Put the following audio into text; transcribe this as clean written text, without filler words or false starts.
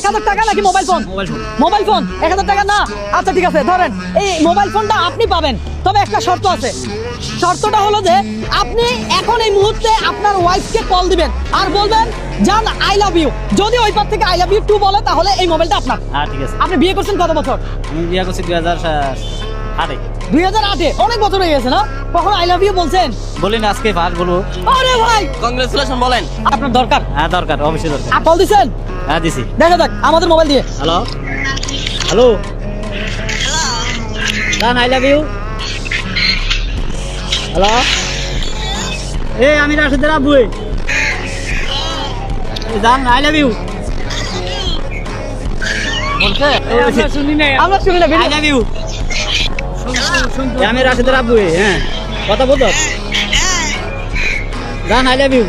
1000 টাকা নাকি mobile phone? Mobile phone 1000 টাকা না। আচ্ছা ঠিক আছে, ধরেন এই মোবাইল ফোনটা আপনি পাবেন, তবে একটা শর্ত আছে। শর্তটা হলো যে আপনি এখন এই মুহূর্তে আপনার ওয়াইফকে কল দিবেন আর বলবেন জান আই লাভ ইউ। যদি ওই পার থেকে আই লাভ ইউ টু বলে তাহলে এই মোবাইলটা আপনার। হ্যাঁ ঠিক আছে। আপনি বিয়ে করছেন কত বছর? আমি বিয়ে করছি 2008-এ। 2008-এ, অনেক বছর হয়ে গেছে না? কখনো আই লাভ ইউ বলছেন? বলি না, আজকে ফার্স্ট বলবো। আরে ভাই কংগ্রেচুলেশন বলেন। আপনার দরকার? হ্যাঁ দরকার, অবশ্যই দরকার। আর কল দিছেন? হ্যাঁ দিছি। দেখা যাক আমাদের মোবাইল দিয়ে। হ্যালো হ্যালো জান আই লাভ ইউ। হ্যালো এ আমি রাশেদের আব্বু। জান আই লাভ ইউ বলছে। আমরা শুনি না আই লাভ ইউ। আমি রাশেদের আব্বু। হ্যাঁ কথা বলতো জান আই লাভ ইউ।